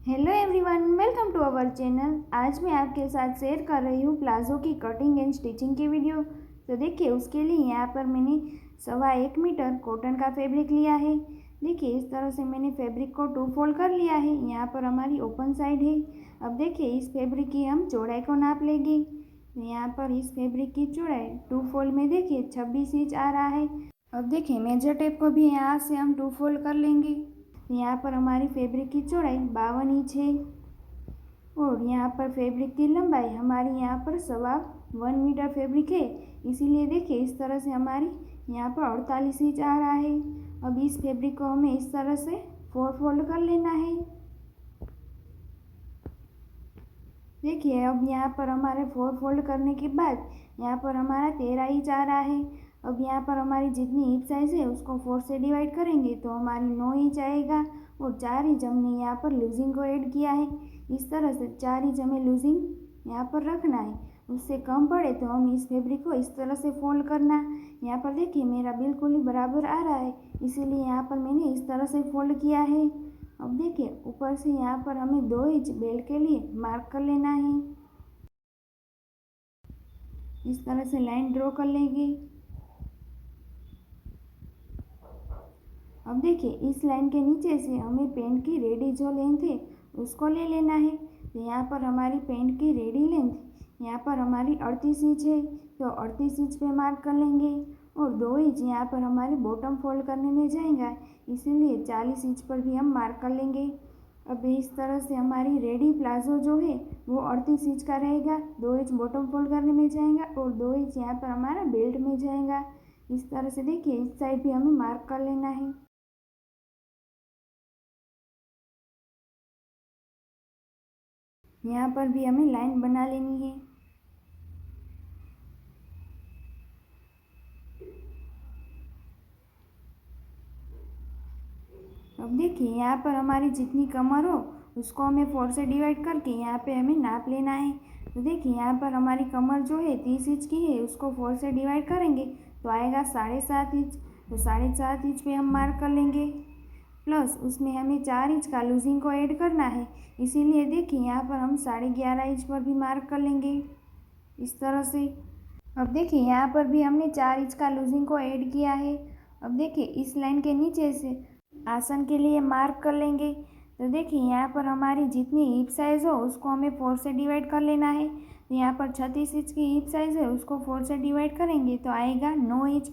Hello everyone, welcome to our channel. आज मैं आपके साथ शेयर कर रही हूँ प्लाजो की कटिंग एंड स्टिचिंग की वीडियो। तो देखिए, उसके लिए यहाँ पर मैंने 1.25 मीटर कॉटन का फैब्रिक लिया है। देखिए, इस तरह से मैंने फैब्रिक को 2 फोल्ड कर लिया है। यहाँ पर हमारी ओपन साइड है। अब देखिए, इस फैब्रिक की हम चौड़ाई को नाप लेंगे। तो यहाँ पर इस फैब्रिक की चौड़ाई 2 फोल्ड में देखिए 26 इंच आ रहा है। अब देखिए, मेजर टेप को भी यहाँ से हम 2 फोल्ड कर लेंगे। यहाँ पर हमारी फैब्रिक की चौड़ाई 52 इंच है और यहाँ पर फैब्रिक की लंबाई हमारी यहाँ पर 1.25 मीटर फैब्रिक है, इसीलिए देखिए इस तरह से हमारी यहाँ पर 48 इंच आ रहा है। अब इस फैब्रिक को हमें इस तरह से 4 फोल्ड कर लेना है। देखिए, अब यहाँ पर हमारे 4 फोल्ड करने के बाद यहाँ पर हमारा 13 इंच आ रहा है। अब यहाँ पर हमारी जितनी हिप साइज़ है उसको 4 से डिवाइड करेंगे तो हमारी 9 इंच आएगा और 4 इंच हमने यहाँ पर लूजिंग को ऐड किया है। इस तरह से 4 इंच हमें लूजिंग यहाँ पर रखना है। उससे कम पड़े तो हम इस फैब्रिक को इस तरह से फोल्ड करना। यहाँ पर देखिए, मेरा बिल्कुल ही बराबर आ रहा है, इसीलिए यहाँ पर मैंने इस तरह से फोल्ड किया है। अब देखिए, ऊपर से यहाँ पर हमें 2 इंच बेल्ट के लिए मार्क कर लेना है। इस तरह से लाइन ड्रॉ कर लेंगे। अब देखिए, इस लाइन के नीचे से हमें पेंट की रेडी जो लेंथ है उसको ले लेना है। तो यहाँ पर हमारी पेंट की रेडी लेंथ यहाँ पर हमारी 38 इंच है, तो 38 इंच पे मार्क कर लेंगे और 2 इंच यहाँ पर हमारे बॉटम फोल्ड करने में जाएगा, इसीलिए 40 इंच पर भी हम मार्क कर लेंगे। अब इस तरह से हमारी रेडी प्लाजो जो है वो 38 इंच का रहेगा। 2 इंच बॉटम फोल्ड करने में जाएगा और 2 इंच यहाँ पर हमारा बेल्ट में जाएगा। इस तरह से देखिए, इस साइड भी हमें मार्क कर लेना है। यहाँ पर भी हमें लाइन बना लेनी है। अब देखिए, यहाँ पर हमारी जितनी कमर हो उसको हमें 4 से डिवाइड करके यहाँ पे हमें नाप लेना है। तो देखिए, यहाँ पर हमारी कमर जो है 30 इंच की है, उसको 4 से डिवाइड करेंगे तो आएगा 7.5 इंच। तो 7.5 इंच पे हम मार्क कर लेंगे, प्लस उसमें हमें 4 इंच का लूजिंग को ऐड करना है, इसीलिए देखिए यहाँ पर हम 11.5 इंच पर भी मार्क कर लेंगे इस तरह से। अब देखिए, यहाँ पर भी हमने 4 इंच का लूजिंग को ऐड किया है। अब देखिए, इस लाइन के नीचे से आसन के लिए मार्क कर लेंगे। तो देखिए, यहाँ पर हमारी जितनी हिप साइज़ हो उसको हमें 4 से डिवाइड कर लेना है। तो यहाँ पर 36 इंच की हिप साइज़ है, उसको 4 से डिवाइड करेंगे तो आएगा 9 इंच,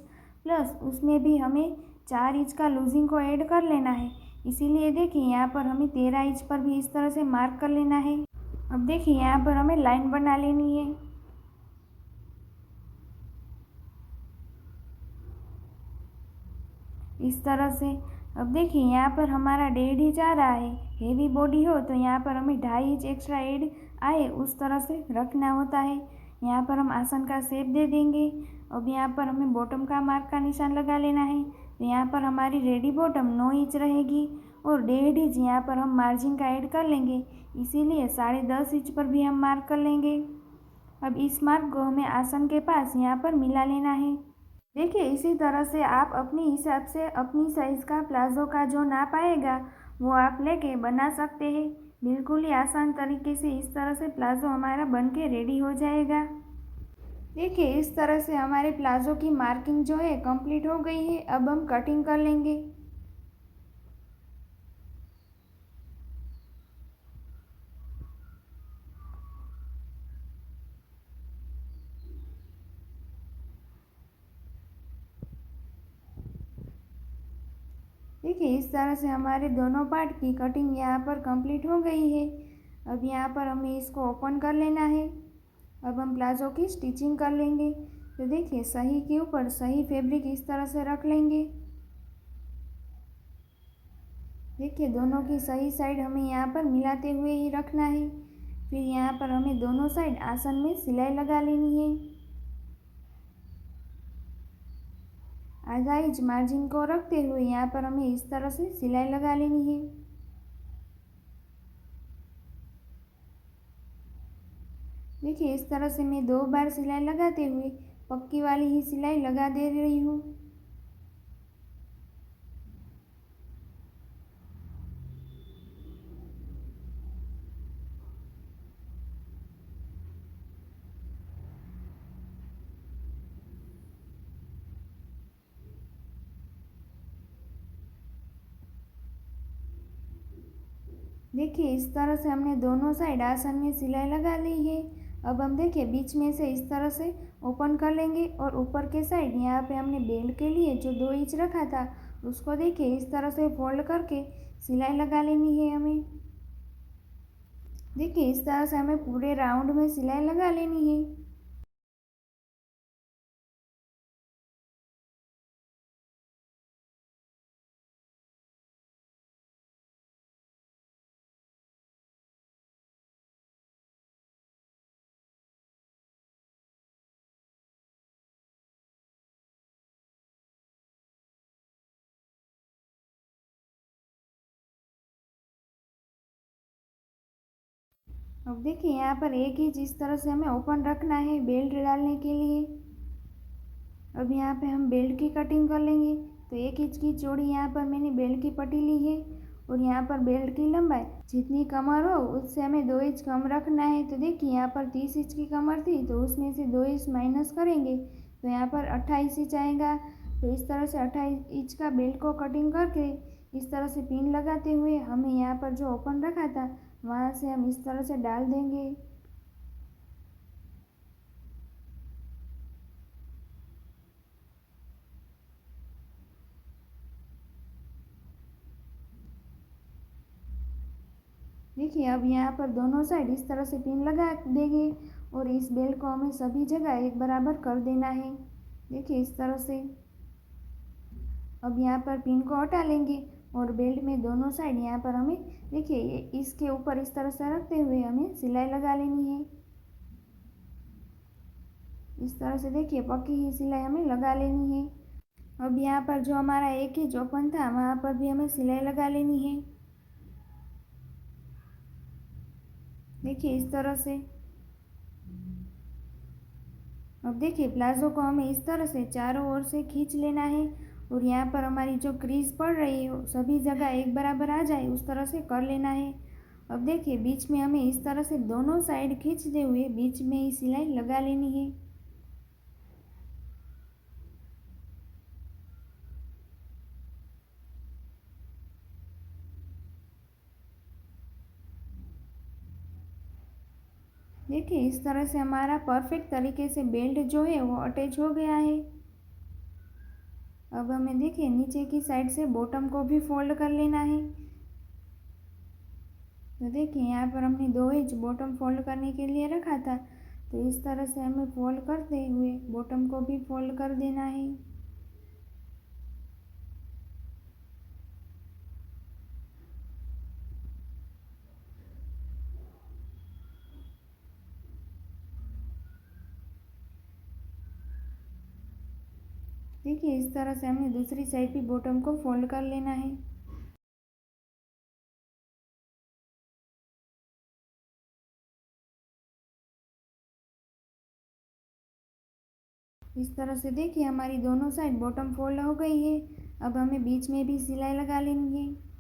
प्लस उसमें भी हमें 4 इंच का लूजिंग को ऐड कर लेना है, इसीलिए देखिए यहाँ पर हमें 13 इंच पर भी इस तरह से मार्क कर लेना है। अब देखिए, यहाँ पर हमें लाइन बना लेनी है इस तरह से। अब देखिए, यहाँ पर हमारा 1.5 इंच आ रहा है। हेवी बॉडी हो तो यहाँ पर हमें 2.5 इंच एक्स्ट्रा ऐड आए उस तरह से रखना होता है। यहाँ पर हम आसन का शेप दे देंगे। अब यहाँ पर हमें बॉटम का मार्क का निशान लगा लेना है। तो यहाँ पर हमारी रेडी बॉटम 9 इंच रहेगी और 1.5 इंच यहाँ पर हम मार्जिन का ऐड कर लेंगे, इसीलिए 10.5 इंच पर भी हम मार्क कर लेंगे। अब इस मार्क को हमें आसन के पास यहाँ पर मिला लेना है। देखिए, इसी तरह से आप अपने हिसाब से अपनी साइज़ का प्लाज़ो का जो नाप आएगा वो आप लेके बना सकते हैं। बिल्कुल ही आसान तरीके से इस तरह से प्लाज़ो हमारा बन के रेडी हो जाएगा। देखिए, इस तरह से हमारे प्लाज़ो की मार्किंग जो है कंप्लीट हो गई है। अब हम कटिंग कर लेंगे। देखिए, इस तरह से हमारे दोनों पार्ट की कटिंग यहाँ पर कंप्लीट हो गई है। अब यहाँ पर हमें इसको ओपन कर लेना है। अब हम प्लाज़ो की स्टिचिंग कर लेंगे। तो देखिए, सही के ऊपर सही फैब्रिक इस तरह से रख लेंगे। देखिए, दोनों की सही साइड हमें यहाँ पर मिलाते हुए ही रखना है। फिर यहाँ पर हमें दोनों साइड आसन में सिलाई लगा लेनी है। आधा इंच मार्जिन को रखते हुए यहाँ पर हमें इस तरह से सिलाई लगा लेनी है। देखिए, इस तरह से मैं 2 बार सिलाई लगाते हुए पक्की वाली ही सिलाई लगा दे रही हूँ। देखिए इस तरह से हमने दोनों साइड आसन में सिलाई लगा ली है। अब हम देखिए बीच में से इस तरह से ओपन कर लेंगे और ऊपर के साइड यहाँ पे हमने बेल्ट के लिए जो 2 इंच रखा था उसको देखिए इस तरह से फोल्ड करके सिलाई लगा लेनी है हमें। देखिए इस तरह से हमें पूरे राउंड में सिलाई लगा लेनी है। अब देखिए यहाँ पर एक इंच इस तरह से हमें ओपन रखना है बेल्ट डालने के लिए। अब यहाँ पे हम बेल्ट की कटिंग कर लेंगे। तो 1 इंच की चौड़ी यहाँ पर मैंने बेल्ट की पट्टी ली है और यहाँ पर बेल्ट की लंबाई जितनी कमर हो उससे हमें 2 इंच कम रखना है। तो देखिए यहाँ पर 30 इंच की कमर थी तो उसमें से 2 इंच माइनस करेंगे तो यहाँ पर 28 इंच आएगा। तो इस तरह से 28 इंच का बेल्ट को कटिंग करके इस तरह से पिन लगाते हुए हमें यहाँ पर जो ओपन रखा था वहाँ से हम इस तरह से डाल देंगे। देखिए अब यहाँ पर दोनों साइड इस तरह से पिन लगा देंगे और इस बेल्ट को हमें सभी जगह एक बराबर कर देना है। देखिए इस तरह से अब यहाँ पर पिन को हटा लेंगे और बेल्ट में दोनों साइड यहाँ पर हमें देखिए ये इसके ऊपर इस तरह से रखते हुए हमें सिलाई लगा लेनी है। इस तरह से देखिए पक्की ही सिलाई हमें लगा लेनी है। अब यहाँ पर जो हमारा एक इंच ओपन था वहाँ पर भी हमें सिलाई लगा लेनी है। देखिए इस तरह से अब देखिए प्लाज़ो को हमें इस तरह से चारों ओर से खींच लेना है और यहाँ पर हमारी जो क्रीज पड़ रही हो सभी जगह एक बराबर आ जाए उस तरह से कर लेना है। अब देखिए बीच में हमें इस तरह से दोनों साइड खींचते हुए बीच में ही सिलाई लगा लेनी है। देखिए इस तरह से हमारा परफेक्ट तरीके से बेल्ट जो है वो अटैच हो गया है। अब हमें देखिए नीचे की साइड से बॉटम को भी फोल्ड कर लेना है। तो देखिए यहाँ पर हमने 2 इंच बॉटम फोल्ड करने के लिए रखा था तो इस तरह से हमें फोल्ड करते हुए बॉटम को भी फोल्ड कर देना है। देखिए इस तरह से हमें दूसरी साइड भी बॉटम को फोल्ड कर लेना है। इस तरह से देखिए हमारी दोनों साइड बॉटम फोल्ड हो गई है। अब हमें बीच में भी सिलाई लगा लेनी है।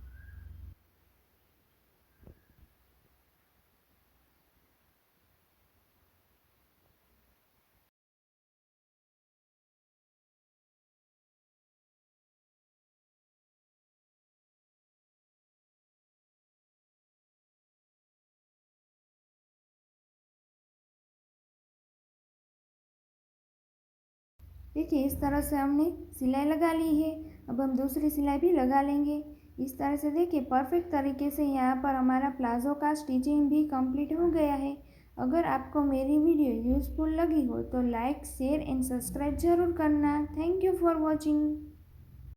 देखिए इस तरह से हमने सिलाई लगा ली है। अब हम दूसरी सिलाई भी लगा लेंगे। इस तरह से देखिए परफेक्ट तरीके से यहाँ पर हमारा प्लाज़ो का स्टिचिंग भी कंप्लीट हो गया है। अगर आपको मेरी वीडियो यूज़फुल लगी हो तो लाइक शेयर एंड सब्सक्राइब ज़रूर करना। Thank you for watching.